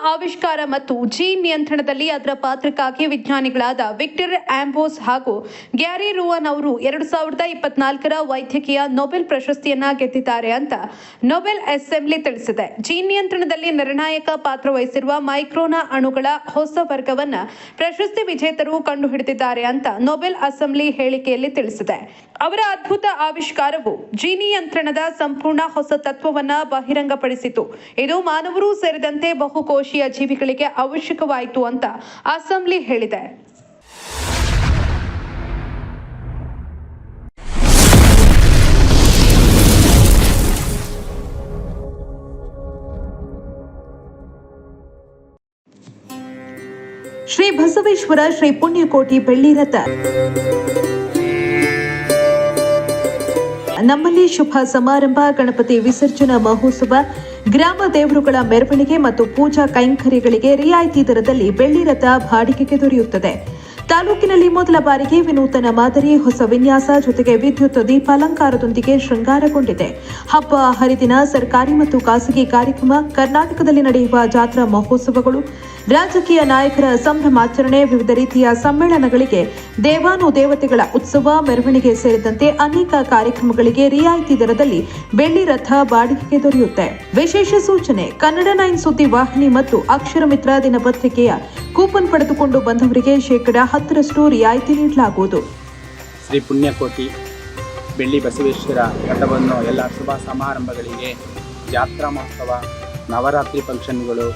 ಆವಿಷ್ಕಾರ ಮತ್ತು ಜೀನ್ ನಿಯಂತ್ರಣದಲ್ಲಿ ಅದರ ಪಾತ್ರಕ್ಕಾಗಿ ವಿಜ್ಞಾನಿಗಳಾದ ವಿಕ್ಟರ್ ಆಂಬೋಸ್ ಹಾಗೂ ಗ್ಯಾರಿ ರೂವನ್ ಅವರು 2024ರ ವೈದ್ಯಕೀಯ ನೊಬೆಲ್ ಪ್ರಶಸ್ತಿಯನ್ನ ಗೆದ್ದಿದ್ದಾರೆ ಅಂತ ನೊಬೆಲ್ ಅಸೆಂಬ್ಲಿ ತಿಳಿಸಿದೆ. ಜೀನ್ ನಿಯಂತ್ರಣದಲ್ಲಿ ನಿರ್ಣಾಯಕ ಪಾತ್ರ ವಹಿಸಿರುವ ಮೈಕ್ರೋನ ಅಣುಗಳ ಹೊಸ ವರ್ಗವನ್ನ ಪ್ರಶಸ್ತಿ ವಿಜೇತರು ಕಂಡುಹಿಡಿದಿದ್ದಾರೆ ಅಂತ ನೊಬೆಲ್ ಅಸೆಂಬ್ಲಿ ಹೇಳಿಕೆಯಲ್ಲಿ ತಿಳಿಸಿದೆ. ಅವರ ಅದ್ಭುತ ಆವಿಷ್ಕಾರವು ಜೀನ್ ನಿಯಂತ್ರಣದ ಸಂಪೂರ್ಣ ಹೊಸ ತತ್ವವನ್ನ ಬಹಿರಂಗಪಡಿಸಿತು. ಇದು ಮಾನವರು ಸೇರಿದಂತೆ ಬಹುಕೋಶೀಯ ಜೀವಿಗಳಿಗೆ ಅವಶ್ಯಕವಾಯಿತು ಅಂತ ಅಸೆಂಬ್ಲಿ ಹೇಳಿದೆ. ಶ್ರೀ ಬಸವೇಶ್ವರ ಶ್ರೀ ಪುಣ್ಯಕೋಟಿ ಬೆಳ್ಳಿ ರಥ ನಮ್ಮಲ್ಲಿ ಶುಭ ಸಮಾರಂಭ, ಗಣಪತಿ ವಿಸರ್ಜನಾ ಮಹೋತ್ಸವ, ಗ್ರಾಮ ದೇವರುಗಳ ಮೆರವಣಿಗೆ ಮತ್ತು ಪೂಜಾ ಕೈಂಕರ್ಯಗಳಿಗೆ ರಿಯಾಯಿತಿ ದರದಲ್ಲಿ ಬೆಳ್ಳಿ ರಥ ಬಾಡಿಗೆಗೆ ದೊರೆಯುತ್ತದೆ. ತಾಲೂಕಿನಲ್ಲಿ ಮೊದಲ ಬಾರಿಗೆ ವಿನೂತನ ಮಾದರಿ ಹೊಸ ವಿನ್ಯಾಸ ಜೊತೆಗೆ ವಿದ್ಯುತ್ ದೀಪಾಲಂಕಾರದೊಂದಿಗೆ ಶೃಂಗಾರಗೊಂಡಿದೆ. ಹಬ್ಬ ಹರಿದಿನ, ಸರ್ಕಾರಿ ಮತ್ತು ಖಾಸಗಿ ಕಾರ್ಯಕ್ರಮ, ಕರ್ನಾಟಕದಲ್ಲಿ ನಡೆಯುವ ಜಾತ್ರಾ ಮಹೋತ್ಸವಗಳು, ರಾಜಕೀಯ ನಾಯಕರ ಸಂಭ್ರಮಾಚರಣೆ, ವಿವಿಧ ರೀತಿಯ ಸಮ್ಮೇಳನಗಳಿಗೆ, ದೇವಾನುದೇವತೆಗಳ ಉತ್ಸವ, ಮೆರವಣಿಗೆ ಸೇರಿದಂತೆ ಅನೇಕ ಕಾರ್ಯಕ್ರಮಗಳಿಗೆ ರಿಯಾಯಿತಿ ದರದಲ್ಲಿ ಬೆಳ್ಳಿ ರಥ ಬಾಡಿಗೆಗೆ ದೊರೆಯುತ್ತೆ. ವಿಶೇಷ ಸೂಚನೆ: ಕನ್ನಡ 9 ಸುದ್ದಿ ವಾಹಿನಿ ಮತ್ತು ಅಕ್ಷರ ಮಿತ್ರ ದಿನಪತ್ರಿಕೆಯ ಕೂಪನ್ ಪಡೆದುಕೊಂಡು ಬಂದವರಿಗೆ 10% ರಿಯಾಯಿತಿ ನೀಡಲಾಗುವುದು. ಶ್ರೀ ಪುಣ್ಯಕೋಟಿ ಬೆಳ್ಳಿ ಬಸವೇಶ್ವರ ರಥವನ್ನು ಎಲ್ಲ ಶುಭ ಸಮಾರಂಭಗಳಿಗೆ, ಜಾತ್ರಾ ಮಹೋತ್ಸವ, ನವರಾತ್ರಿ ಫಂಕ್ಷನ್ಗಳು,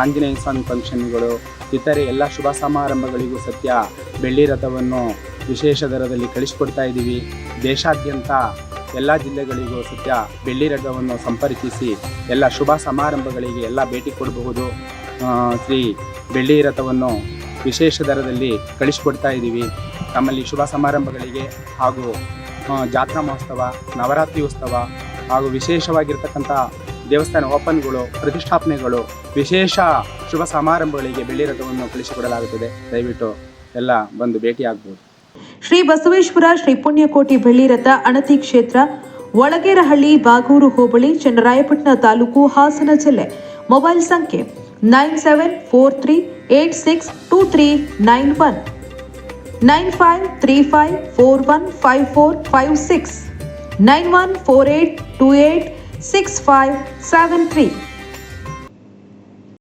ಆಂಜನೇಯ ಸ್ವಾಮಿ ಫಂಕ್ಷನ್ಗಳು, ಇತರೆ ಎಲ್ಲ ಶುಭ ಸಮಾರಂಭಗಳಿಗೂ ಸತ್ಯ ಬೆಳ್ಳಿ ರಥವನ್ನು ವಿಶೇಷ ದರದಲ್ಲಿ ಕಳಿಸಿಕೊಡ್ತಾ ಇದ್ದೀವಿ. ದೇಶಾದ್ಯಂತ ಎಲ್ಲ ಜಿಲ್ಲೆಗಳಿಗೂ ಸತ್ಯ ಬೆಳ್ಳಿ ರಥವನ್ನು ಸಂಪರ್ಕಿಸಿ ಎಲ್ಲ ಶುಭ ಸಮಾರಂಭಗಳಿಗೆ ಎಲ್ಲ ಭೇಟಿ ಕೊಡಬಹುದು. ಶ್ರೀ ಬೆಳ್ಳಿ ರಥವನ್ನು ವಿಶೇಷ ದರದಲ್ಲಿ ಕಳಿಸಿಕೊಡ್ತಾ ಇದ್ದೀವಿ. ನಮ್ಮಲ್ಲಿ ಶುಭ ಸಮಾರಂಭಗಳಿಗೆ ಹಾಗೂ ಜಾತ್ರಾ ಮಹೋತ್ಸವ, ನವರಾತ್ರಿ ಉತ್ಸವ ಹಾಗೂ ವಿಶೇಷವಾಗಿರ್ತಕ್ಕಂಥ ದೇವಸ್ಥಾನ ಓಪನ್ಗಳು, ಪ್ರತಿಷ್ಠಾಪನೆಗಳು, ವಿಶೇಷ ಶುಭ ಸಮಾರಂಭಗಳಿಗೆ ಬೆಳ್ಳಿ ರಥವನ್ನು ಕಳಿಸಿಕೊಡಲಾಗುತ್ತದೆ. ದಯವಿಟ್ಟು ಎಲ್ಲ ಬಂದು ಭೇಟಿಯಾಗಬಹುದು. ಶ್ರೀ ಬಸವೇಶ್ವರ ಶ್ರೀ ಪುಣ್ಯಕೋಟಿ ಬೆಳ್ಳಿ ರಥ ಅಣತಿ ಕ್ಷೇತ್ರ, ಒಳಗೇರಹಳ್ಳಿ, ಬಾಗೂರು ಹೋಬಳಿ, ಚನ್ನರಾಯಪಟ್ಟಣ ತಾಲೂಕು, ಹಾಸನ ಜಿಲ್ಲೆ. ಮೊಬೈಲ್ ಸಂಖ್ಯೆ 9743862391 9535415456 9148286573.